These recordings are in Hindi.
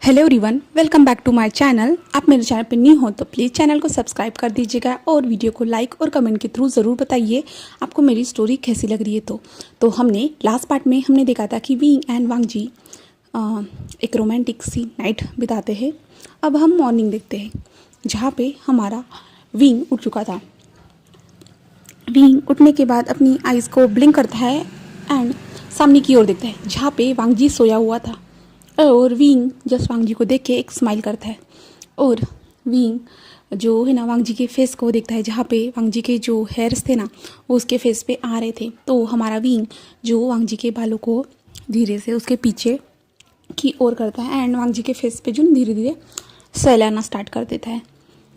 Hello everyone, welcome back to my channel. आप मेरे चैनल पर न्यू हो तो प्लीज़ चैनल को सब्सक्राइब कर दीजिएगा और वीडियो को लाइक और कमेंट के थ्रू ज़रूर बताइए आपको मेरी स्टोरी कैसी लग रही है। तो हमने लास्ट पार्ट में हमने देखा था कि विंग एंड वांग जी एक रोमांटिक सी नाइट बिताते हैं। अब हम मॉर्निंग देखते हैं जहाँ पे हमारा विंग उठ चुका था। विंग उठने के बाद अपनी आइज़ को ब्लिंक करता है एंड सामने की ओर देखता है जहाँ पे वांग जी सोया हुआ था। और विंग जस्ट वांग जी को देख के एक स्माइल करता है और विंग जो है ना वांग जी के फेस को देखता है जहाँ पे वांग जी के जो हेयर्स थे ना वो उसके फेस पे आ रहे थे। तो हमारा विंग जो वांग जी के बालों को धीरे से उसके पीछे की ओर करता है एंड वांग जी के फेस पे जो धीरे धीरे सहलाना स्टार्ट कर देता है,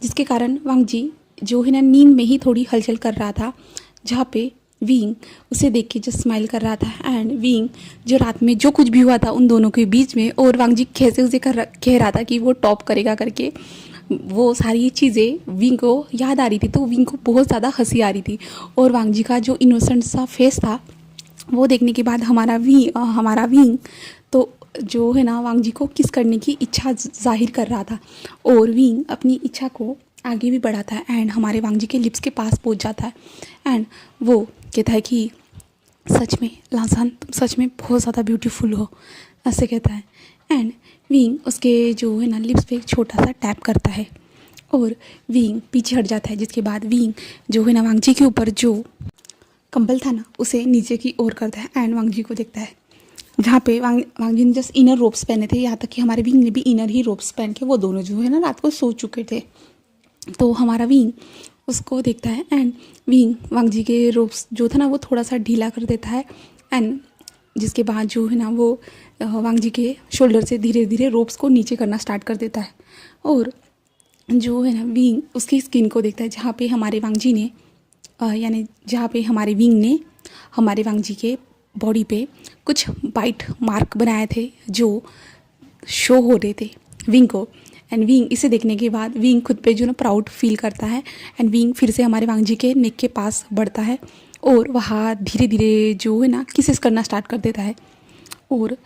जिसके कारण वांग जी जो है ना नींद में ही थोड़ी हलचल कर रहा था, जहाँ पे विंग उसे देख के जो स्माइल कर रहा था एंड विंग जो रात में जो कुछ भी हुआ था उन दोनों के बीच में और वांग जी कैसे उसे कह रहा था कि वो टॉप करेगा करके, वो सारी चीज़ें विंग को याद आ रही थी। तो विंग को बहुत ज़्यादा हंसी आ रही थी और वांग जी का जो इनोसेंट सा फेस था वो देखने के बाद हमारा विंग तो जो है ना वांग जी को किस करने की इच्छा जाहिर कर रहा था और विंग अपनी इच्छा को आगे भी बढ़ाता है एंड हमारे वांग जी के लिप्स के पास पहुंच जाता है एंड वो कहता है कि सच में लासान तुम सच में बहुत ज़्यादा ब्यूटीफुल हो, ऐसे कहता है। एंड विंग उसके जो है ना लिप्स पे एक छोटा सा टैप करता है और विंग पीछे हट जाता है, जिसके बाद विंग जो है ना वांग जी के ऊपर जो कंबल था ना उसे नीचे की ओर करता है एंड वांग जी को देखता है जहाँ पे वांग जी ने जस्ट इनर रोब्स पहने थे। यहाँ तक कि हमारे विंग ने भी इनर ही रोब्स पहन के वो दोनों जो है ना रात को सो चुके थे। तो हमारा विंग उसको देखता है एंड विंग वांग जी के रोप्स जो था ना वो थोड़ा सा ढीला कर देता है एंड जिसके बाद जो है ना वो वांग जी के शोल्डर से धीरे धीरे रोप्स को नीचे करना स्टार्ट कर देता है और जो है ना विंग उसकी स्किन को देखता है जहाँ पे हमारे वांग जी ने यानी जहाँ पे हमारे विंग ने हमारे वांग जी के बॉडी पे कुछ बाइट मार्क बनाए थे जो शो हो रहे थे विंग को। एंड विंग इसे देखने के बाद विंग खुद पे जो ना प्राउड फील करता है एंड विंग फिर से हमारे वांग जी के नेक के पास बढ़ता है और वहाँ धीरे धीरे जो है ना किसेस करना स्टार्ट कर देता है और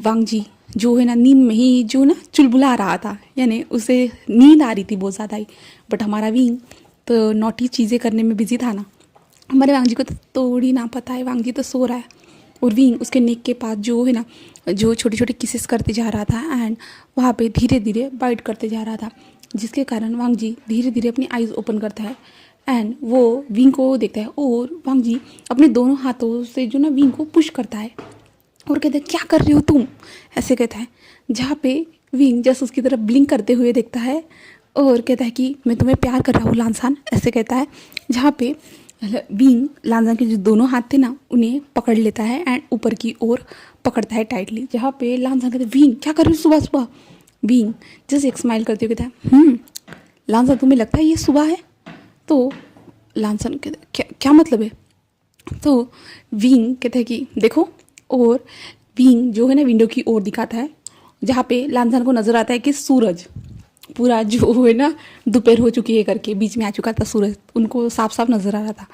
वांग जी जो है ना नींद में ही जो ना चुलबुला रहा था, यानी उसे नींद आ रही थी बहुत ज़्यादा ही, बट हमारा विंग तो नॉटी चीज़ें करने में बिजी था ना। हमारे वांग जी को तो थोड़ी ना पता है, वांग जी तो सो रहा है और विंग उसके नेक के पास जो है ना जो छोटे छोटे किसेस करते जा रहा था एंड वहाँ पे धीरे धीरे बाइट करते जा रहा था, जिसके कारण वांग जी धीरे धीरे अपनी आइज़ ओपन करता है एंड वो विंग को देखता है और वांग जी अपने दोनों हाथों से जो ना विंग को पुश करता है और कहता है क्या कर रहे हो तुम, ऐसे कहता है। जहाँ पे विंग जस्ट उसकी तरफ ब्लिंक करते हुए देखता है और कहता है कि मैं तुम्हें प्यार कर रहा हूँ लानसान, ऐसे कहता है। जहाँ पे विंग लानसान के जो दोनों हाथ थे ना उन्हें पकड़ लेता है एंड ऊपर की ओर पकड़ता है टाइटली। जहाँ पे लानसान कहता है विंग क्या कर रही हो सुबह सुबह। विंग जस्ट एक स्माइल करते हुए कहता है लानसान तुम्हें लगता है ये सुबह है। तो लानसान कहता है क्या मतलब है। तो विंग कहता है कि देखो, और विंग जो है ना विंडो की ओर दिखाता है जहाँ पे लानसान को नज़र आता है कि सूरज पूरा जो है ना दोपहर हो चुकी है करके बीच में आ चुका था सूरज, उनको साफ साफ नज़र आ रहा था।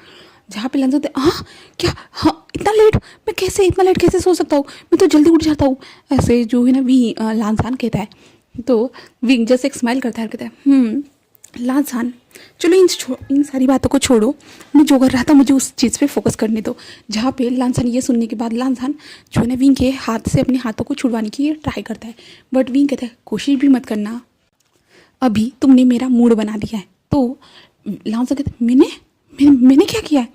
जहाँ पे लानसान हाँ क्या, हाँ इतना लेट, मैं कैसे इतना लेट कैसे सो सकता हूँ, मैं तो जल्दी उठ जाता हूँ, ऐसे जो है ना लानसान कहता है। तो विंग जैसे एक स्माइल करता है और कहता है लानसान चलो इन सारी बातों को छोड़ो, मैं जो कर रहा था मुझे उस चीज़ पे फोकस करने दो। जहाँ पे लानसान ये सुनने के बाद लानसान जो है ना विंग के हाथ से अपने हाथों को छुड़वाने की ट्राई करता है, बट विंग कहता है कोशिश भी मत करना, अभी तुमने मेरा मूड बना दिया है। तो लानसान कहता है मैंने क्या किया है।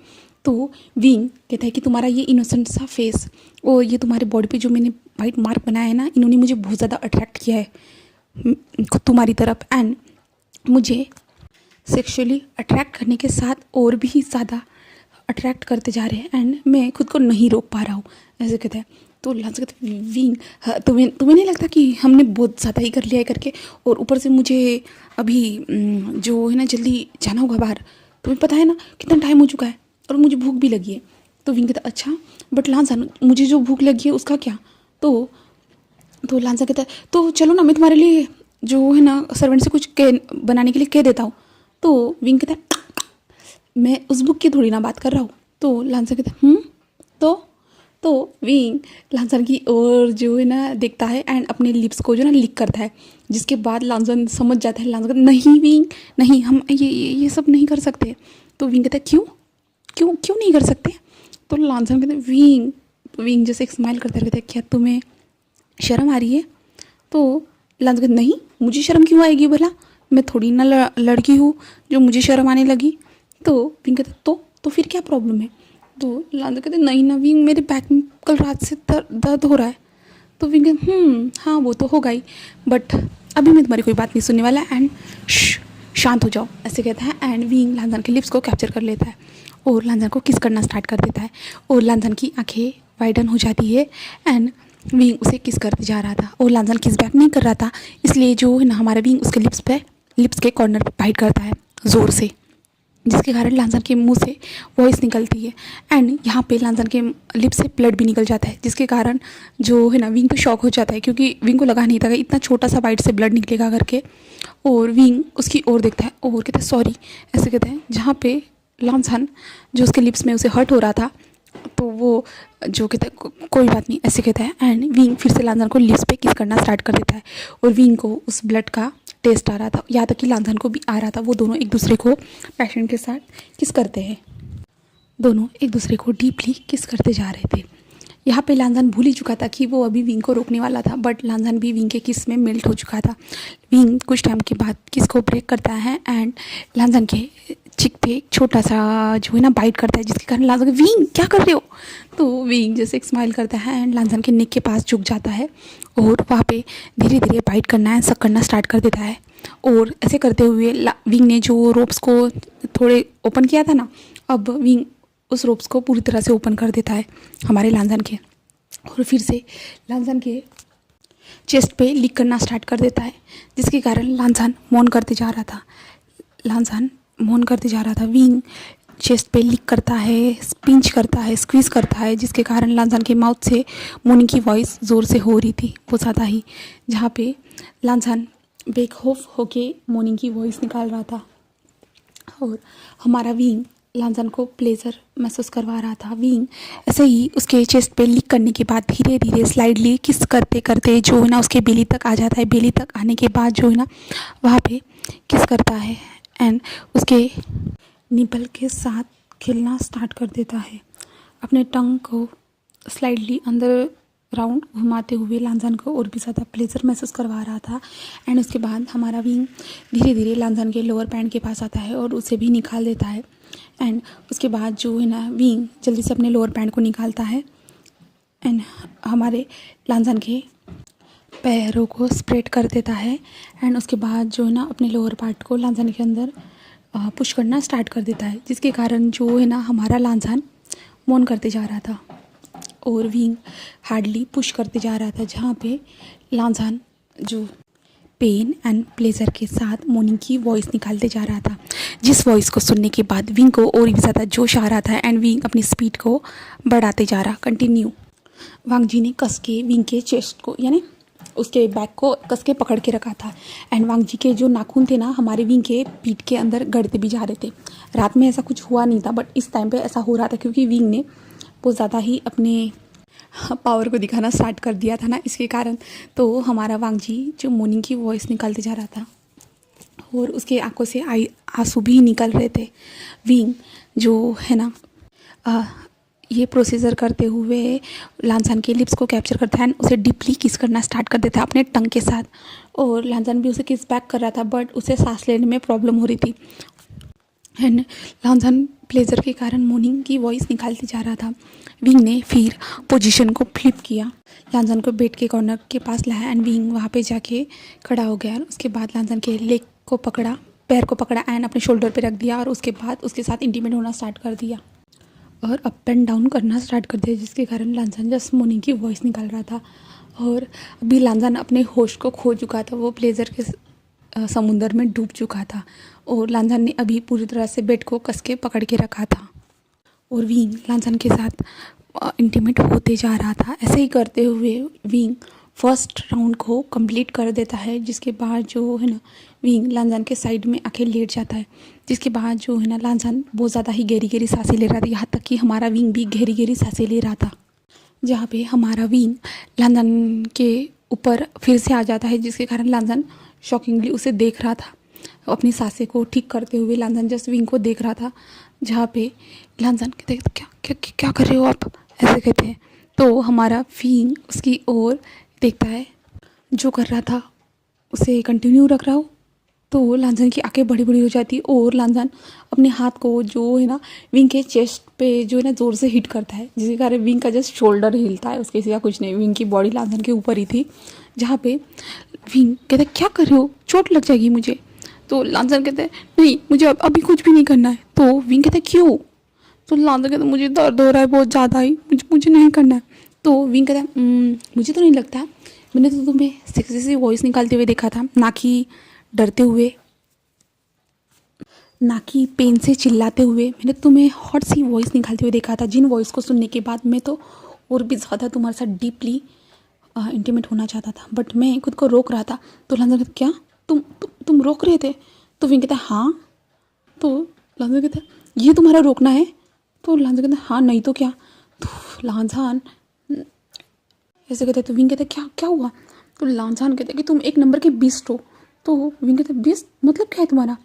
तो विंग कहता है कि तुम्हारा ये इनोसेंट सा फेस और ये तुम्हारे बॉडी पे जो मैंने वाइट मार्क बनाया है ना, इन्होंने मुझे बहुत ज़्यादा अट्रैक्ट किया है तुम्हारी तरफ एंड मुझे सेक्सुअली अट्रैक्ट करने के साथ और भी ज़्यादा अट्रैक्ट करते जा रहे हैं एंड मैं खुद को नहीं रोक पा रहा हूँ, ऐसे कहता है। तो लानसान कहता है विंग तुम्हें नहीं लगता कि हमने बहुत ज़्यादा ही कर लिया है करके, और ऊपर से मुझे अभी जो है ना जल्दी जाना होगा बाहर, तुम्हें पता है ना कितना टाइम हो चुका है और मुझे भूख भी लगी है। तो विंग कहता अच्छा बट लानसान मुझे जो भूख लगी है उसका क्या। तो लानसान कहता है तो चलो ना मैं तुम्हारे लिए जो है ना सर्वेंट से कुछ बनाने के लिए कह देता हूँ। तो विंग कहता है मैं उस बुक की थोड़ी ना बात कर रहा हूँ। तो लानसान कहता है तो तो विंग लांसन की ओर जो है ना देखता है एंड अपने लिप्स को जो ना लिक करता है, जिसके बाद लांसन समझ जाता है। लांसन कहता नहीं विंग नहीं, हम ये सब नहीं कर सकते। तो विंग कहता है क्यों क्यों क्यों नहीं कर सकते? तो लांसन कहते विंग विंग जैसे एक स्माइल करते रहते हैं, क्या तुम्हें शर्म आ रही है? तो लांसन कहते नहीं, मुझे शर्म क्यों आएगी भला, मैं थोड़ी ना लड़की हूँ जो मुझे शर्म आने लगी। तो विंग कहते तो फिर क्या प्रॉब्लम है? तो लांसन कहते नहीं ना विंग, मेरे बैक में कल रात से दर्द हो रहा है। तो विंग कहते हाँ वो तो होगा ही, बट अभी मैं तुम्हारी कोई बात नहीं सुनने वाला एंड शांत हो जाओ, ऐसे कहता है। एंड विंग लांसन के लिप्स को कैप्चर कर लेता है और लांसन को किस करना स्टार्ट कर देता है और लांसन की आंखें वाइडन हो जाती है एंड विंग उसे किस करते जा रहा था और लांसन किस बैक नहीं कर रहा था, इसलिए जो है ना हमारा विंग उसके लिप्स के कॉर्नर पर बाइट करता है ज़ोर से, जिसके कारण लांसन के मुंह से वॉइस निकलती है एंड यहाँ पे लांसन के लिप्स से ब्लड भी निकल जाता है, जिसके कारण जो है ना विंग तो शॉक हो जाता है, क्योंकि विंग को लगा नहीं था कि इतना छोटा सा बाइट से ब्लड निकलेगा करके। और विंग उसकी ओर देखता है और कहता है सॉरी, ऐसे कहता है। जहाँ पे लांसन जो उसके लिप्स में उसे हर्ट हो रहा था, तो वो जो कहता है कोई बात नहीं, ऐसे कहता है। एंड विंग फिर से लांसन को लिप्स पे किस करना स्टार्ट कर देता है और विंग को उस ब्लड का टेस्ट आ रहा था, यहाँ तक कि लांसन को भी आ रहा था। वो दोनों एक दूसरे को पैशन के साथ किस करते हैं, दोनों एक दूसरे को डीपली किस करते जा रहे थे। यहाँ पे लांसन भूल ही चुका था कि वो अभी विंग को रोकने वाला था, बट लांसन भी विंग के किस में मेल्ट हो चुका था। विंग कुछ टाइम के बाद किस को ब्रेक करता है एंड लांसन के चिक पे एक छोटा सा जो है ना बाइट करता है, जिसके कारण लांसन विंग क्या कर रहे हो? तो विंग जैसे एक स्माइल करता है एंड लांसन के नेक के पास झुक जाता है और वहाँ पे धीरे धीरे बाइट करना है, सक करना स्टार्ट कर देता है। और ऐसे करते हुए विंग ने जो रोप्स को थोड़े ओपन किया था ना, अब विंग उस रोप्स को पूरी तरह से ओपन कर देता है हमारे लांसन के, और फिर से लांसन के चेस्ट पे लीक करना स्टार्ट कर देता है, जिसके कारण लांसन मौन करते जा रहा था। विंग चेस्ट पे लीक करता है, पिंच करता है, स्क्वीज़ करता है, जिसके कारण लांसन के माउथ से मोर्निंग की वॉइस ज़ोर से हो रही थी, वो ज़्यादा ही, जहाँ पे लांसन बेखौफ होके मोर्निंग की वॉइस निकाल रहा था और हमारा विंग लांसन को प्लेजर महसूस करवा रहा था। विंग ऐसे ही उसके चेस्ट पे लीक करने के बाद धीरे धीरे स्लाइडली किस करते करते जो है ना उसके बेली तक आ जाता है। बेली तक आने के बाद जो है ना वहाँ पे किस करता है एंड उसके निपल के साथ खेलना स्टार्ट कर देता है, अपने टंग को स्लाइडली अंदर राउंड घुमाते हुए लांसन को और भी ज़्यादा प्लेजर महसूस करवा रहा था। एंड उसके बाद हमारा विंग धीरे धीरे लांसन के लोअर पैंट के पास आता है और उसे भी निकाल देता है। एंड उसके बाद जो है ना विंग जल्दी से अपने लोअर पैंट को निकालता है एंड हमारे लांसन के पैरों को स्प्रेड कर देता है एंड उसके बाद जो है ना अपने लोअर पार्ट को लांसन के अंदर पुश करना स्टार्ट कर देता है, जिसके कारण जो है ना हमारा लांसन मौन करते जा रहा था और विंग हार्डली पुश करते जा रहा था, जहाँ पे लांसन जो पेन एंड प्लेजर के साथ मोर्निंग की वॉइस निकालते जा रहा था, जिस वॉइस को सुनने के बाद विंग को और भी ज़्यादा जोश आ रहा था एंड विंग अपनी स्पीड को बढ़ाते जा रहा कंटिन्यू। वांग जी ने कस के विंग के चेस्ट को यानी उसके बैक को कस के पकड़ के रखा था एंड वांग जी के जो नाखून थे ना हमारे विंग के पीठ के अंदर गड़ते भी जा रहे थे। रात में ऐसा कुछ हुआ नहीं था, बट इस टाइम पे ऐसा हो रहा था क्योंकि विंग ने बहुत ज़्यादा ही अपने पावर को दिखाना स्टार्ट कर दिया था ना, इसके कारण तो हमारा वांग जी जो मोर्निंग की वॉइस निकालते जा रहा था और उसके आंखों से आंसू भी निकल रहे थे। विंग जो है ना ये प्रोसीजर करते हुए लांसन के लिप्स को कैप्चर करता है, उसे डीपली किस करना स्टार्ट कर देता है अपने टंग के साथ, और लांसन भी उसे किस बैक कर रहा था, बट उसे सांस लेने में प्रॉब्लम हो रही थी एंड लांसन प्लेजर के कारण मोर्निंग की वॉइस निकालते जा रहा था। विंग ने फिर पोजीशन को फ्लिप किया, लांसन को बेड के कॉर्नर के पास लाया एंड विंग वहाँ पे जाके खड़ा हो गया। उसके बाद लांसन के लेग को पकड़ा, पैर को पकड़ा एंड अपने शोल्डर पे रख दिया और उसके बाद उसके साथ इंटीमेट होना स्टार्ट कर दिया और अप एंड डाउन करना स्टार्ट कर दिया, जिसके कारण लांसन जस्ट मोर्निंग की वॉइस निकाल रहा था और अभी लांसन अपने होश को खो चुका था, वो प्लेजर के समुंदर में डूब चुका था और लांसन ने अभी पूरी तरह से बेड को कस के पकड़ के रखा था और विंग लांसन के साथ इंटीमेट होते जा रहा था। ऐसे ही करते हुए विंग फर्स्ट राउंड को कंप्लीट कर देता है, जिसके बाद जो है ना विंग लांसन के साइड में आके लेट जाता है, जिसके बाद जो है ना लांसन बहुत ज़्यादा ही गहरी गहरी सांसें ले रहा था, यहाँ तक कि हमारा विंग भी गहरी गहरी सांसें ले रहा था। जहाँ पे हमारा वीन लांजन के ऊपर फिर से आ जाता है, जिसके कारण लांजन शॉकिंगली उसे देख रहा था। अपनी सांसें को ठीक करते हुए लांजन जस्ट वीन को देख रहा था। जहाँ पे लांजन कहते हैं, क्या क्या क्या क्या कर रहे हो आप, ऐसे कहते हैं। तो हमारा वीन उसकी ओर देखता है, जो कर रहा था उसे कंटिन्यू रख रहा हो। तो लांजन की आंखें बड़ी बड़ी हो जाती और लांजन अपने हाथ को जो है ना विंग के चेस्ट पे जो है ना ज़ोर से हिट करता है, जिसके कारण विंग का जस्ट शोल्डर हिलता है, उसके सिवा कुछ नहीं। विंग की बॉडी लांजन के ऊपर ही थी। जहाँ पे विंग कहते क्या कर रहे हो, चोट लग जाएगी मुझे। तो लांजन कहते हैं नहीं, मुझे अभी कुछ भी नहीं करना है। तो विंग कहते क्यों। तो लांजन कहते मुझे दर्द हो रहा है बहुत ज़्यादा ही, मुझे नहीं करना है। तो विंग कहता है मुझे तो नहीं लगता, मैंने तो तुम्हें सेक्सी सी वॉइस निकालते हुए देखा था, ना कि डरते हुए, ना कि पेन से चिल्लाते हुए। मैंने तुम्हें हॉट सी वॉइस निकालते हुए देखा था, जिन वॉइस को सुनने के बाद मैं तो और भी ज़्यादा तुम्हारे साथ डीपली इंटीमेट होना चाहता था, बट मैं खुद को रोक रहा था। तो लांजन कहता क्या तुम रोक रहे थे। तो विंग कहता हाँ। तो लांजन कहता ये तुम्हारा रोकना है। तो लांजन कहता हाँ नहीं तो क्या। तो लांजन ऐसे कहते तो विंग कहते क्या क्या हुआ। तो लांजन कहते कि तुम एक नंबर के बीस्ट हो। तो विंग कहते बीस्ट मतलब क्या है तुम्हारा।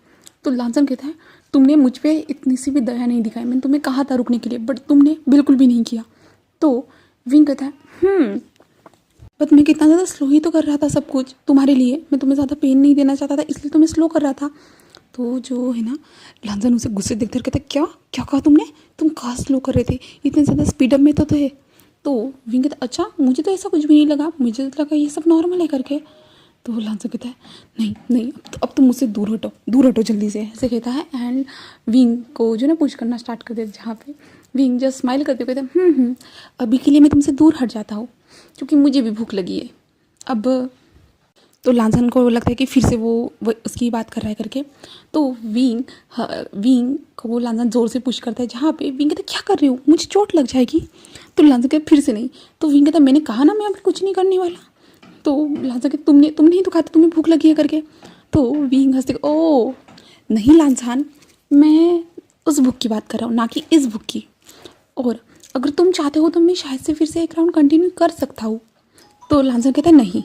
तो लांजन कहता है तुमने मुझ पे इतनी सी भी दया नहीं दिखाई, मैंने तुम्हें कहा था रुकने के लिए, बट तुमने बिल्कुल भी नहीं किया। तो विंग कहता है बट मैं कितना ज़्यादा स्लो ही तो कर रहा था सब कुछ तुम्हारे लिए, मैं तुम्हें ज़्यादा पेन नहीं देना चाहता था, इसलिए तो मैं स्लो कर रहा था। तो जो है ना लांजन उसे गुस्से देखते कहता क्या क्या कहा तुमने, तुम कहाँ स्लो कर रहे थे, इतने ज़्यादा स्पीड अप में तो थे। तो विंग कहता अच्छा मुझे तो ऐसा कुछ भी नहीं लगा, मुझे तो लगा ये सब नॉर्मल है करके। तो लांजन कहता है नहीं नहीं अब तुम मुझसे दूर हटो जल्दी से, ऐसे कहता है। एंड विंग को जो ना पुश करना स्टार्ट कर देता, जहाँ पे विंग जस्ट स्माइल करते हुए कहता है अभी के लिए मैं तुमसे दूर हट जाता हूँ, क्योंकि मुझे भी भूख लगी है अब। तो लांजन को लगता है कि फिर से वो उसकी बात कर रहा है करके। तो विंग को वो लांजन ज़ोर से पुश करता है, जहाँ पे विंग कहता क्या कर रहे हो, मुझे चोट लग जाएगी। तो लांजन कहता फिर से नहीं। तो विंग कहता मैंने कहा ना मैं अभी कुछ नहीं करने वाला। तो लांजन कहता तुमने ही तो कहा था तुम्हें भूख लगी है करके। तो विंग हंसते ओ नहीं लांजन, मैं उस बुक की बात कर रहा हूँ, ना कि इस बुक की, और अगर तुम चाहते हो तो मैं शायद से फिर से एक राउंड कंटिन्यू कर सकता हूँ। तो लांजन कहता है नहीं।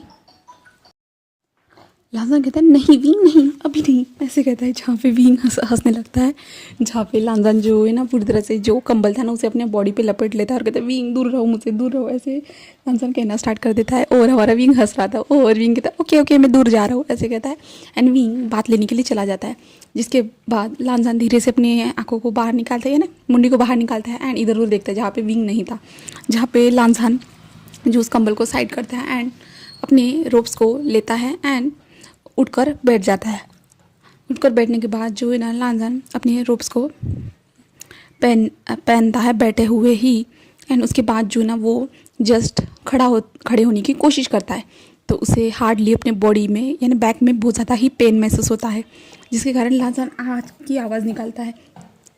लांजन कहता है नहीं विंग नहीं अभी नहीं, ऐसे कहता है। जहाँ पे विंग हंसने लगता है, जहाँ पे लांजन जो है ना पूरी तरह से जो कंबल था ना उसे अपने बॉडी पे लपेट लेता है और कहता है विंग दूर रहो मुझसे, दूर रहो, ऐसे लांजन कहना स्टार्ट कर देता है। और हमारा विंग हंस रहा था और विंग कहता है ओके ओके मैं दूर जा रहा हूँ, ऐसे कहता है। एंड विंग बात लेने के लिए चला जाता है, जिसके बाद लांजन धीरे से अपनी आँखों को बाहर निकालता है ना, मुंडी को बाहर निकालता है एंड इधर उधर देखता है, जहाँ पे विंग नहीं था। जहाँ पे लांजन जो उस कंबल को साइड करता है एंड अपने रोप्स को लेता है एंड उठकर बैठ जाता है। उठकर बैठने के बाद जो है ना लांजन अपने रोप्स को पहनता है बैठे हुए ही। एंड उसके बाद जो है ना वो जस्ट खड़े होने की कोशिश करता है। तो उसे हार्डली अपने बॉडी में यानी बैक में बहुत ज़्यादा ही पेन महसूस होता है, जिसके कारण लांजन आज की आवाज़ निकालता है,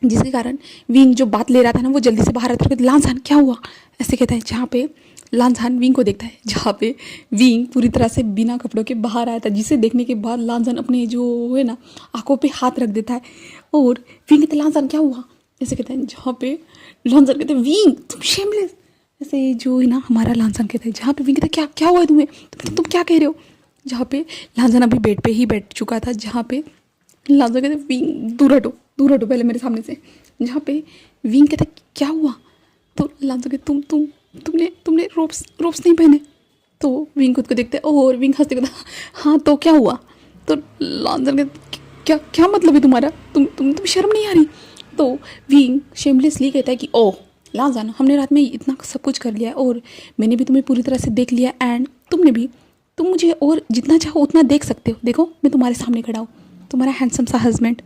जिसके कारण विंग जो बात ले रहा था ना वो जल्दी से बाहर आता है। लांजन क्या हुआ, ऐसे कहता है। जहाँ पे लांजन विंग को देखता है, जहाँ पे विंग पूरी तरह से बिना कपड़ों के बाहर आया था, जिसे देखने के बाद लांजन अपने जो है ना आंखों पे हाथ रख देता है और विंग कहते लांजन क्या हुआ, ऐसे कहते हैं। जहाँ पे लांजन कहते हैं विंग तुम शेमलेस, ऐसे जो है ना हमारा लांजन कहता है। जहाँ पे विंग कहता है क्या हुआ है तुम्हें, तुम क्या कह रहे हो। जहाँ पे लांजन अभी बेड पे ही बैठ चुका था, जहाँ पे लांजन कहते विंग दूर हटो पहले मेरे सामने से। जहाँ पे विंग कहता क्या हुआ। तो लांजन कहते तुमने रोप्स नहीं पहने। तो विंग खुद को देखते और विंग हंसते कहता हाँ तो क्या हुआ। तो लांजन कहते क्या मतलब है तुम्हारा, तुम शर्म नहीं आ रही। तो विंग शेमलेसली कहता है कि ओह लांजन हमने रात में इतना सब कुछ कर लिया और मैंने भी तुम्हें पूरी तरह से देख लिया एंड तुमने भी, तुम मुझे और जितना चाहो उतना देख सकते हो, देखो मैं तुम्हारे सामने खड़ा हूँ, तुम्हारा हैंडसम सा हस्बैंड।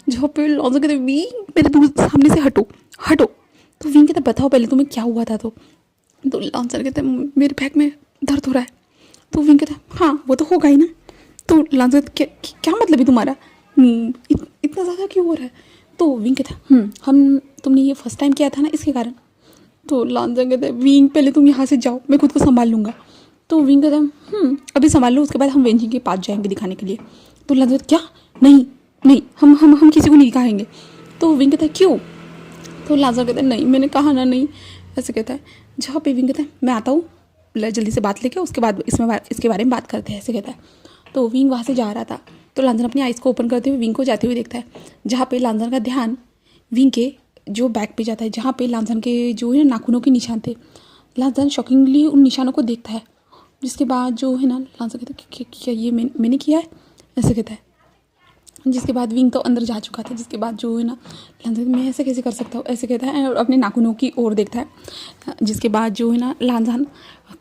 जहाँ पे लांजन कहते विंग मेरे दूर सामने से हटो। तो विंग कहता बताओ पहले तुम्हें क्या हुआ था। तो लांजन कहते हैं मेरे बैक में दर्द हो रहा है। तो विंग कहता है हाँ वो तो होगा ही ना। तो लांजन क्या मतलब है तुम्हारा, इतना ज़्यादा क्यों हो रहा है। तो विंग कहता है तुमने ये फर्स्ट टाइम किया था ना इसके कारण। तो लांजन कहते हैं विंग पहले तुम यहाँ से जाओ, मैं खुद को संभाल लूँगा। तो विंग कहता है अभी संभाल लो, उसके बाद हम वेंजी के पास जाएंगे दिखाने के लिए। तो लांजन क्या नहीं हम किसी को नहीं दिखाएंगे। तो विंग कहता है क्यों। तो लांजन कहता है नहीं मैंने कहा ना नहीं, ऐसे कहता है। जहाँ पे विंग कहता है मैं आता हूँ, जल्दी से बात लेके उसके बाद इसके बारे में बात करते हैं, ऐसे कहता है। तो विंग वहाँ से जा रहा था, तो लांजन अपनी आइज़ को ओपन करते हुए विंग को जाते हुए देखता है, जहाँ पे लांजन का ध्यान विंग के जो बैक पे जाता है, जहाँ पे लांजन के जो है नाखूनों के निशान थे। लांजन शॉकिंगली उन निशानों को देखता है, जिसके बाद जो है ना लांजन कहता है कि क्या ये मैंने किया है, ऐसे कहता है। जिसके बाद विंग तो अंदर जा चुका था, जिसके बाद जो है ना लांजन मैं ऐसे कैसे कर सकता हूँ, ऐसे कहता है और अपने नाखूनों की ओर देखता है। जिसके बाद जो है ना लांजन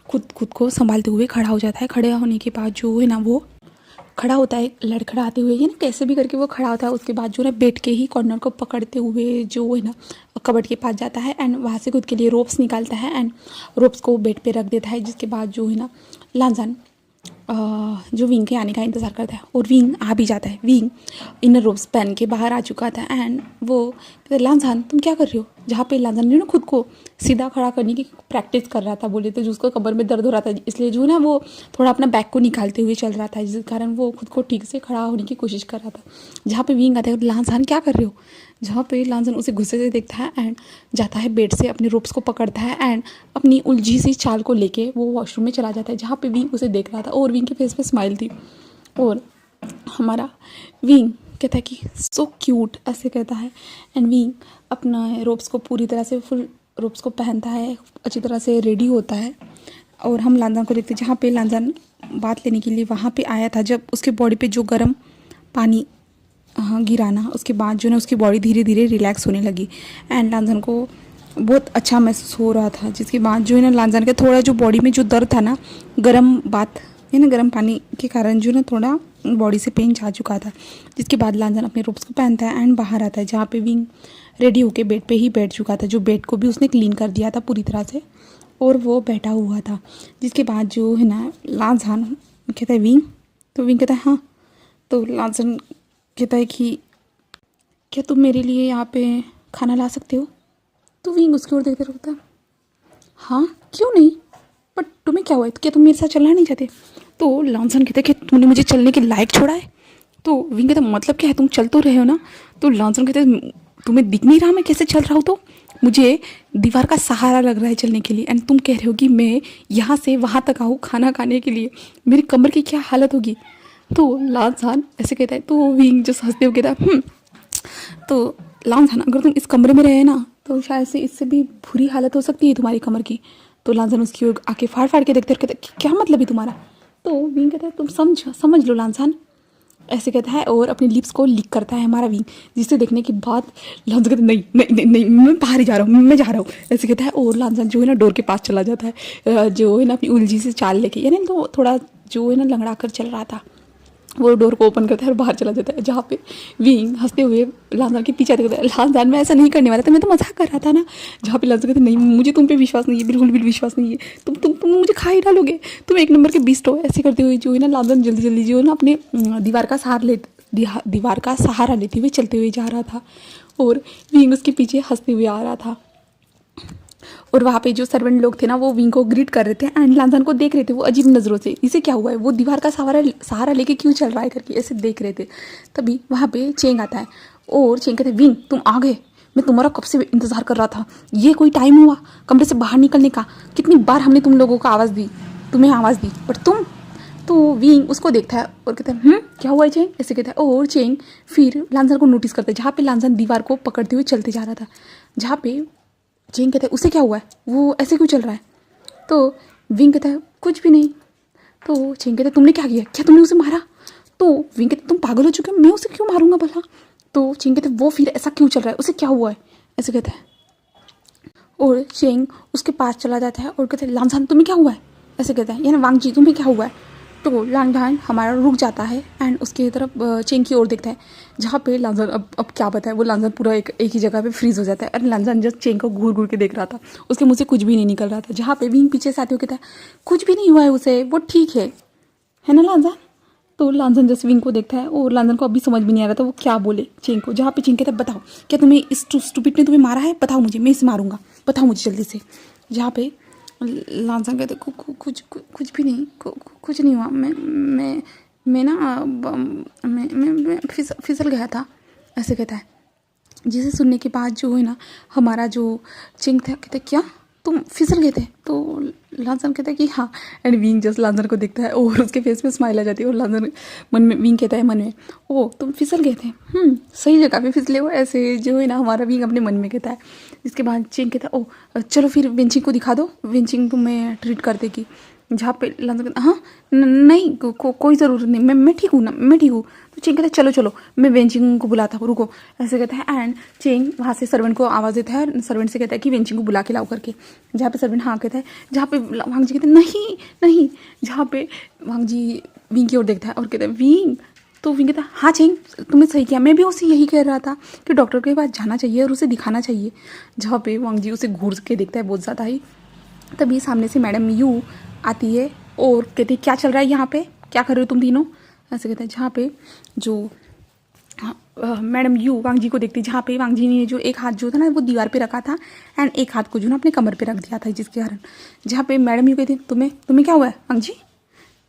खुद को संभालते हुए खड़ा हो जाता है। खड़े होने के बाद जो है ना वो खड़ा होता है, लड़खड़ाते हुए, ये ना कैसे भी करके वो खड़ा होता है। उसके बाद जो है बैठ के ही कॉर्नर को पकड़ते हुए जो है ना कबर्ड के पास जाता है एंड वहाँ से खुद के लिए रोप्स निकालता है एंड रोप्स को बेड पे रख देता है। जिसके बाद जो है ना लांजन जो विंग के आने का इंतज़ार करता है और विंग आ भी जाता है। विंग इनर रोब्स पहन के बाहर आ चुका था एंड वो कहते लांजन तुम क्या कर रही हो, जहाँ पे लांजन ने ना खुद को सीधा खड़ा करने की प्रैक्टिस कर रहा था, बोले तो जो उसको कमर में दर्द हो रहा था, इसलिए जो है ना वो थोड़ा अपना बैक को निकालते हुए चल रहा था, जिस कारण वो खुद को ठीक से खड़ा होने की कोशिश कर रहा था। जहाँ पे विंग आता है लांजन क्या कर रहे हो, जहाँ पे लांजन उसे गुस्से से देखता है एंड जाता है बेड से अपने रोप्स को पकड़ता है एंड अपनी उलझी सी चाल को लेके वो वॉशरूम में चला जाता है, जहाँ पे विंग उसे देख रहा था और विंग के फेस पे स्माइल थी। और हमारा विंग कहता है कि सो क्यूट, ऐसे कहता है एंड विंग अपना रोप्स को पूरी तरह से फुल रोप्स को पहनता है, अच्छी तरह से रेडी होता है। और हम लांजन को देखते हैं, जहाँ पे लांजन बात लेने के लिए वहाँ पे आया था, जब उसके बॉडी पे जो गर्म पानी गिराना, उसके बाद जो है उसकी बॉडी धीरे धीरे रिलैक्स होने लगी एंड लांजन को बहुत अच्छा महसूस हो रहा था। जिसके बाद जो है ना लांजन के थोड़ा जो बॉडी में जो दर्द था ना, गर्म बात है ना, गर्म पानी के कारण जो ना थोड़ा बॉडी से पेन जा चुका था। जिसके बाद लांजन अपने रोप्स को पहनता है एंड बाहर आता है, जहाँ पे विंग रेडी होके बेड पे ही बैठ चुका था, जो बेड को भी उसने क्लीन कर दिया था पूरी तरह से और वो बैठा हुआ था। जिसके बाद जो है ना लांजन कहता है विंग, तो विंग कहता है हाँ। तो लांजन कहता है कि क्या तुम मेरे लिए यहाँ पे खाना ला सकते हो, तो विंग उसकी ओर देखते रहता है हाँ क्यों नहीं, बट तुम्हें क्या हुआ है, क्या तुम मेरे साथ चलना नहीं चाहते। तो लांजन कहता है कि तुमने मुझे चलने के लायक छोड़ा है। तो विंग कहता मतलब क्या है, तुम चल तो रहे हो ना। तो लांजन कहते तुम्हें दिख नहीं रहा मैं कैसे चल रहा हूँ, तो मुझे दीवार का सहारा लग रहा है चलने के लिए एंड तुम कह रहे हो कि मैं यहाँ से वहाँ तक आऊँ खाना खाने के लिए, मेरी कमर की क्या हालत होगी। तो लांजन ऐसे कहता है, तो विंग जो हंसते हुए कहता है तो लांजन अगर तुम इस कमरे में रहे ना तो शायद से इससे भी बुरी हालत हो सकती है तुम्हारी कमर की। तो लांजन उसकी ओर आके फाड़ फाड़ के देखते और कहते क्या मतलब है तुम्हारा। तो विंग कहता है तुम समझ लो लांजन, ऐसे कहता है और अपनी लिप्स को लिक करता है हमारा विंग, जिसे देखने के बाद लांजन कहता है नहीं नहीं नहीं नहीं मैं बाहर ही जा रहा हूँ, मैं जा रहा हूँ, ऐसे कहता है। और लांजन जो है ना डोर के पास चला जाता है, जो है ना अपनी उलझी से चाल लेके, यानी तो थोड़ा जो है ना लंगड़ा कर चल रहा था, वो डोर को ओपन करता है और बाहर चला जाता है। जहाँ पे विंग हंसते हुए लांजन के पीछे देखता है, लांजन मैं ऐसा नहीं करने वाला था, मैं तो मजाक कर रहा था ना। जहाँ पे लांजन कहते नहीं मुझे तुम पे विश्वास नहीं है, बिल्कुल भी विश्वास नहीं है, तुम मुझे खा ही डालोगे, तुम एक नंबर के बीस्ट हो। ऐसे करते हुए जो है ना लांजन जल्दी जल्दी जो है ना अपने दीवार का सहारा लेते हुए चलते हुए जा रहा था और विंग उसके पीछे हंसते हुए आ रहा था। और वहाँ पे जो सर्वेंट लोग थे ना वो विंग को ग्रीट कर रहे थे एंड लांजन को देख रहे थे वो अजीब नज़रों से, इसे क्या हुआ है, वो दीवार का सहारा लेके क्यों चल रहा है करके ऐसे देख रहे थे। तभी वहाँ पे चेंग आता है और चेंग कहते विंग तुम आ गए, मैं तुम्हारा कब से इंतज़ार कर रहा था, ये कोई टाइम हुआ कमरे से बाहर निकलने का, कितनी बार हमने तुम लोगों को तुम्हें आवाज़ दी बट तुम। तो विंग उसको देखता है और कहता है क्या हुआ है चेंग, ऐसे कहता है। और चेंग फिर लांजन को नोटिस करता है, जहाँ पे लांजन दीवार को पकड़ते हुए चलते जा रहा था, जहाँ पे चेंग कहता है उसे क्या हुआ है, वो ऐसे क्यों चल रहा है। तो विंग कहता है कुछ भी नहीं। तो चेंग कहता है तुमने क्या किया, क्या तुमने उसे मारा। तो विंग कहता है तुम पागल हो चुके हो, मैं उसे क्यों मारूंगा भला। तो चेंग कहता है वो फिर ऐसा क्यों चल रहा है, उसे क्या हुआ है, ऐसे कहता है। और चेंग उसके पास चला जाता है और कहता है लांजन तुम्हें क्या हुआ है, ऐसे कहता है, यानी वांग जी तुम्हें क्या हुआ है। तो लांजन हमारा रुक जाता है एंड उसके तरफ चेंग की ओर देखता है, जहाँ पे लांजन अब क्या बताए, वो लांजन पूरा एक ही जगह पे फ्रीज हो जाता है और लांजन जस्ट चेंग को घूर घूर के देख रहा था, उसके मुँह से कुछ भी नहीं निकल रहा था। जहाँ पे विंग पीछे से आते हुए कहता है कुछ भी नहीं हुआ है उसे, वो ठीक है ना लांजन। तो लांजन जस्ट विंग को देखता है और लांजन को अभी समझ भी नहीं आ रहा था वो क्या बोले चेंग को। जहाँ पे चेंग कहता है बताओ क्या तुम्हें इस स्टूपिड ने तुम्हें मारा है, बताओ मुझे, मैं इसे मारूंगा, बताओ मुझे जल्दी से। जहाँ पे लांजन कहते कुछ भी नहीं, कुछ नहीं हुआ, मैं ना मैं फिसल गया था, ऐसे कहता है। जिसे सुनने के बाद जो है ना हमारा जो चिंग था कहता क्या तुम फिसल गए थे? तो लांसन कहता है कि हाँ। एंड विंग जस्ट लांसन को देखता है और उसके फेस पे स्माइल आ जाती है और लांसन मन में, विंग कहता है मन में, ओ तुम फिसल गए थे, सही जगह पे फिसले हो, ऐसे जो है ना हमारा विंग अपने मन में कहता है। इसके बाद चिंग कहता है ओ चलो फिर वेंचिंग को दिखा दो, वेंचिंग तुम्हें ट्रीट कर देगी। जहाँ पे लांसन कहता हाँ नहीं कोई ज़रूरत नहीं, मैं ठीक हूँ ना, मैं ठीक हूँ। तो चिंग कहता है चलो चलो मैं वेंचिंग को बुलाता हूँ, रुको, ऐसे कहता है। एंड चिंग वहाँ से सर्वेंट को आवाज़ देता है, सर्वेंट से कहता है कि वेंचिंग को बुला के लाओ करके। जहाँ पे सर्वेंट हाँ कहता है, जहाँ पे वांग जी कहते हैं नहीं नहीं, जहाँ पे वांग जी विंग की ओर देखता है और कहता है विंग, तो विंग कहता है हाँ चिंग तुमने सही किया, मैं भी उसे यही कह रहा था कि डॉक्टर के पास जाना चाहिए और उसे दिखाना चाहिए। जहाँ पे वांग जी उसे घूर के देखता है बहुत ज़्यादा ही। तभी सामने से मैडम यू आती है और कहती है क्या चल रहा है यहाँ पे, क्या कर रहे हो तुम तीनों, ऐसे कहते हैं। जहाँ पे जो मैडम यू वांग जी को देखती है, जहाँ पे वांग जी ने जो एक हाथ जो था ना वो दीवार पे रखा था एंड एक हाथ को जो ना अपने कमर पे रख दिया था, जिसके कारण जहाँ पे मैडम यू कहती है तुम्हें क्या हुआ है वांग जी?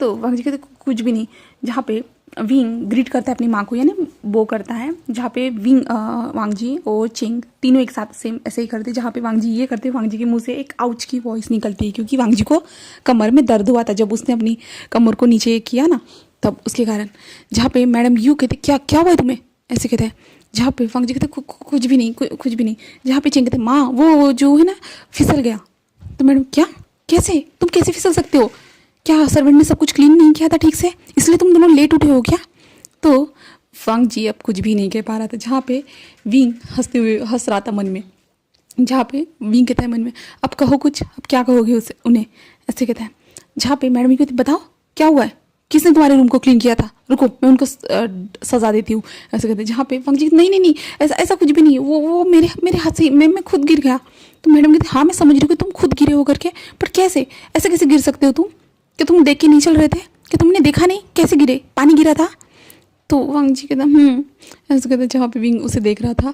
तो वांग जी कहते कुछ भी नहीं। जहाँ पे विंग ग्रीट करता है अपनी माँ को, यानी वो करता है। जहाँ पे विंग वांग जी और चिंग तीनों एक साथ सेम ऐसे ही करते। जहाँ पे वांग जी ये करते, वांग जी के मुंह से एक आउच की वॉइस निकलती है, क्योंकि वांग जी को कमर में दर्द हुआ था जब उसने अपनी कमर को नीचे किया ना, तब उसके कारण। जहाँ पे मैडम यू कहते क्या हुआ है तुम्हें, ऐसे कहते हैं। जहाँ पे वांग जी कहते कुछ भी नहीं कुछ भी नहीं। जहाँ पे चिंग कहते माँ वो जो है ना फिसल गया। तो मैडम क्या, कैसे, तुम कैसे फिसल सकते हो, क्या सर्वेंट ने सब कुछ क्लीन नहीं किया था ठीक से, इसलिए तुम दोनों लेट उठे हो क्या? तो वांग जी अब कुछ भी नहीं कह पा रहा था। जहाँ पे विंग हंसते हुए हंस रहा था मन में। जहाँ पे विंग कहता है मन में अब कहो कुछ, अब क्या कहोगे उसे उन्हें, ऐसे कहता है। जहाँ पे मैडम कहती बताओ क्या हुआ है, किसने तुम्हारे रूम को क्लीन किया था, रुको मैं उनको सजा देती हूँ, ऐसे कहते हैं। जहाँ पे वांग जी नहीं ऐसा कुछ भी नहीं है, वो मेरे हाथ से मैं खुद गिर गया। तो मैडम कहती हाँ मैं समझ रही हूँ कि तुम खुद गिरे हो करके, पर कैसे, ऐसे कैसे गिर सकते हो तुम, कि तुम देख के नहीं चल रहे थे, कि तुमने देखा नहीं कैसे गिरे, पानी गिरा था? तो वांग जी कहता ऐसे कहते। जहाँ पे विंग उसे देख रहा था।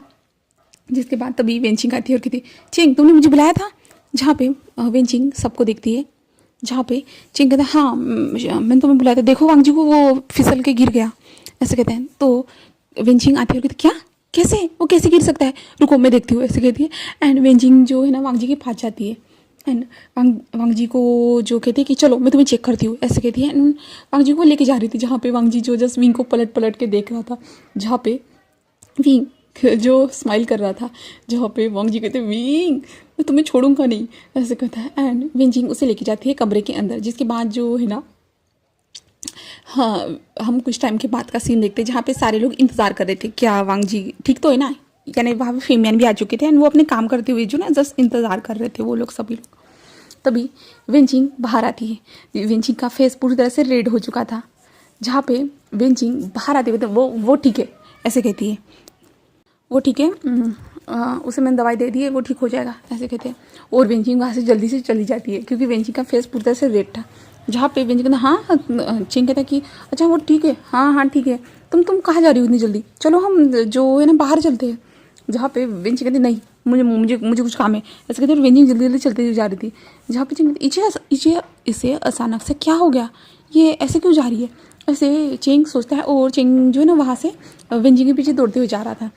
जिसके बाद तभी वेंचिंग आती है और कहती चिंग तुमने मुझे बुलाया था। जहाँ पे वेंचिंग सबको देखती है। जहाँ पे चिंग कहता है हाँ मैंने तुम्हें बुलाया था, देखो वांग जी को वो फिसल के गिर गया, ऐसे कहते हैं। तो वेंचिंग आती है और कहती क्या, कैसे, वो कैसे गिर सकता है, रुको मैं देखती हूँ, ऐसे कहती है। एंड वेंचिंग जो है ना वांग जी के पास जाती है एंड वांग जी को जो कहती है कि चलो मैं तुम्हें चेक करती हूँ, ऐसे कहती है। एंड वांग जी को लेके जा रही थी। जहाँ पे वांग जी जो जस्ट विंग को पलट के देख रहा था। जहाँ पे विंग जो स्माइल कर रहा था। जहाँ पे वांग जी कहते विंग मैं तुम्हें छोड़ूंगा नहीं, ऐसे कहता है। एंड विंग उसे लेके जाती है कमरे के अंदर। जिसके बाद जो है ना हाँ हम कुछ टाइम के बाद का सीन देखते हैं, जहाँ पे सारे लोग इंतजार कर रहे थे क्या वांग जी ठीक तो है ना, यानी वहाँ पे फेमियन भी आ चुके थे एंड वो अपने काम करते हुए जो ना जस्ट इंतजार कर रहे थे वो लोग सभी लोग। तभी वेंचिंग बाहर आती है। वेंचिंग का फेस पूरी तरह से रेड हो चुका था। जहाँ पे वेंचिंग बाहर आते हुए तो वो ठीक है, ऐसे कहती है, वो ठीक है, उसे मैंने दवाई दे दी है, वो ठीक हो जाएगा, ऐसे कहते हैं। और वेंचिंग वहाँ से जल्दी से चली जाती है, क्योंकि वेंचिंग का फेस पूरी तरह से रेड था। जहाँ पे वेंचिंग कहता हाँ चिंग कहता कि अच्छा वो ठीक है, हाँ ठीक है, तुम कहाँ जा रही हो इतनी जल्दी, चलो हम जो है ना बाहर चलते हैं। जहाँ पे वेंचिंग कहती नहीं मुझे कुछ काम है, ऐसे कहते हैं। वेंचिंग जल्दी जल्दी चलते हुए जा रही थी। जहाँ पे चिंग इसे अचानक से क्या हो गया, ये ऐसे क्यों जा रही है, ऐसे चिंग सोचता है। और चिंग जो है ना वहाँ से वेंचिंग के पीछे दौड़ते हुए जा रहा था।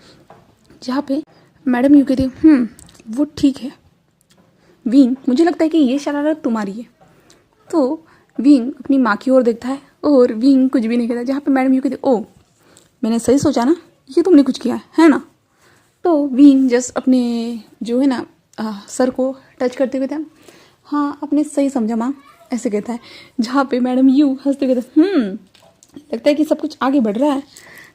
जहाँ पे मैडम यू कहती वो ठीक है विंग, मुझे लगता है कि ये शरारत तुम्हारी है। तो विंग अपनी माँ की ओर देखता है और विंग कुछ भी नहीं कहता। जहाँ पे मैडम यू कहती ओ मैंने सही सोचा ना, ये तुमने कुछ किया है ना? तो विंग जस्ट अपने जो है ना सर को टच करते हुए था, हाँ आपने सही समझा माँ, ऐसे कहता है। जहाँ पे मैडम यू हंसते कहते लगता है कि सब कुछ आगे बढ़ रहा है।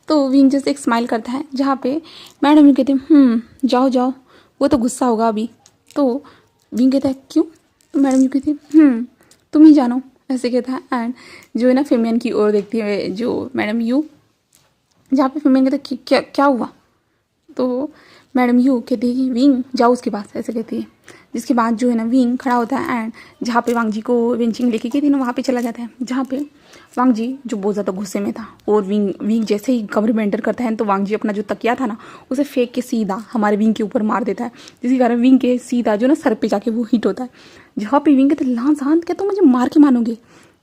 तो विंग जैसे एक स्माइल करता है। जहाँ पे मैडम यू कहती जाओ वो तो गुस्सा होगा अभी। तो विंग कहता है क्यों? तो मैडम यू कहती तुम ही जानो, ऐसे कहता है। एंड जो है ना फेमियन की ओर देखती है जो मैडम यू। जहाँ पे फेमियन कहता है क्या हुआ? तो मैडम यू कहती है कि विंग जाओ उसके पास, ऐसे कहती है। जिसके बाद जो है ना विंग खड़ा होता है एंड जहाँ पे वांग जी को वेंचिंग लेके गई थी ना वहाँ पे चला जाता है। जहाँ पे वांग जी जो बहुत ज़्यादा गुस्से में था और विंग जैसे ही कमरे में एंटर करता है तो वांग जी अपना जो तकिया था ना उसे फेंक के सीधा हमारे विंग के ऊपर मार देता है, जिसके कारण विंग के सीधा जो ना सर पे जाके वो हिट होता है। जहाँ पे विंग कहते लांस हाथ क्या तुम मुझे मार के मानोगे?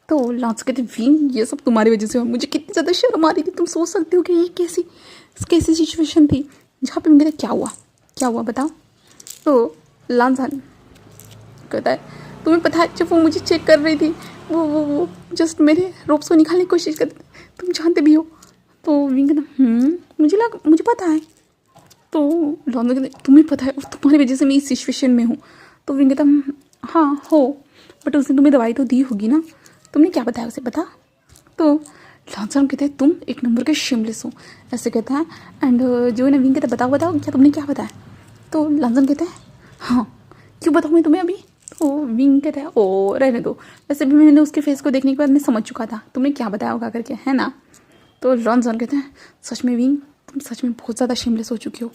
तो लांस कहते विंग ये सब तुम्हारी वजह से हुआ, मुझे कितनी ज़्यादा शर्म आ रही थी, तुम सोच सकते हो कि ये कैसी सिचुएशन थी। जहाँ पे विंग कहते क्या हुआ बताओ? तो लांस कहता है तुम्हें पता है जब वो मुझे चेक कर रही थी वो जस्ट मेरे रोप्स को निकालने की कोशिश करते, तुम जानते भी हो। तो विंग कहता मुझे पता है। तो लॉन्जन कहते तुम्हें पता है और तुम्हारी वजह से मैं इस सिचुएशन में हूँ। तो विंग कहता हाँ हो, बट उसने तुम्हें दवाई तो दी होगी ना, तुमने क्या बताया उसे बता। तो लॉन्जन कहते हैं तुम एक नंबर के शेमलेस हो, ऐसे कहता है। एंड जो है ना विंग कहता है बताओ क्या तुमने क्या बताया। तो लॉन्जन कहता है हाँ क्यों बताऊँ मैं तुम्हें अभी। तो विंग कहता है ओ रहने दो, वैसे भी मैंने उसके फेस को देखने के बाद मैं समझ चुका था तुमने क्या बताया होगा करके, है ना। तो लॉन्जन कहते हैं सच में विंग तुम सच में बहुत ज़्यादा शेमलेस हो चुकी हो।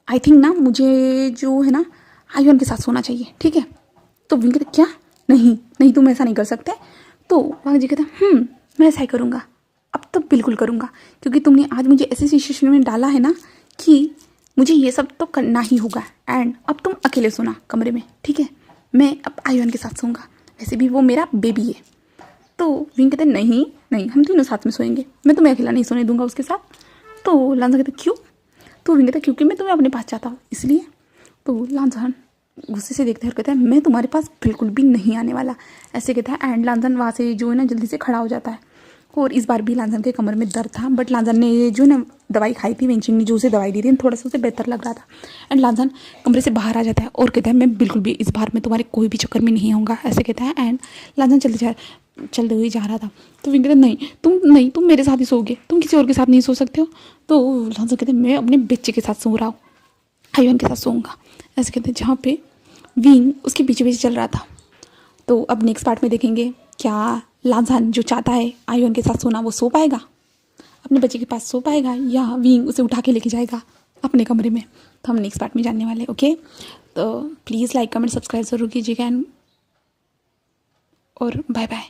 आई थिंक ना मुझे जो है ना आयुन के साथ सोना चाहिए, ठीक है। तो विंग कहते क्या नहीं तुम ऐसा नहीं कर सकते। तो वांग जी कहते मैं ऐसा ही करूँगा, अब तो बिल्कुल करूँगा, क्योंकि तुमने आज मुझे ऐसी सिचुएशन में डाला है ना कि मुझे ये सब तो करना ही होगा। एंड अब तुम अकेले सोना कमरे में, ठीक है, मैं अब आयुन के साथ सोऊंगा, वैसे भी वो मेरा बेबी है। तो विंग कहते नहीं हम तीनों साथ में सोएंगे, मैं तुम्हें अकेला नहीं सोने दूंगा उसके साथ। तो लांजा कहते क्यों। तो विंग कहते क्योंकि मैं तुम्हें अपने पास चाहता हूँ इसलिए। तो लांजा गुस्से से देखते हुए कहता है मैं तुम्हारे पास बिल्कुल भी नहीं आने वाला, ऐसे कहता है। एंड लांजन वहाँ से जो है ना जल्दी से खड़ा हो जाता है। और इस बार भी लांजन के कमर में दर्द था, बट लांजन ने जो है ना दवाई खाई थी, वेंचिंग ने जो उसे दवाई दी थी, थोड़ा सा उसे बेहतर लग रहा था। एंड लांजन कमरे से बाहर आ जाता है और कहता है मैं बिल्कुल भी इस बार में तुम्हारे कोई भी चक्कर में नहीं आऊँगा, ऐसे कहता है। एंड लांजन चलते हुए जा रहा था। तो विंग कहता नहीं तुम मेरे साथ ही सोओगे, तुम किसी और के साथ नहीं सो सकते हो। तो लांजन कहते मैं अपने बच्चे के साथ सो रहा हूँ, आयुन के साथ सोऊंगा, ऐसे कहते हैं। जहाँ पे विंग उसके पीछे चल रहा था। तो अब नेक्स्ट पार्ट में देखेंगे क्या लांजन जो चाहता है आयुन के साथ सोना वो सो पाएगा, अपने बच्चे के पास सो पाएगा, या विंग उसे उठा के लेके जाएगा अपने कमरे में। तो हम नेक्स्ट पार्ट में जानने वाले। ओके, तो प्लीज़ लाइक कमेंट सब्सक्राइब ज़रूर कीजिएगा और बाय बाय।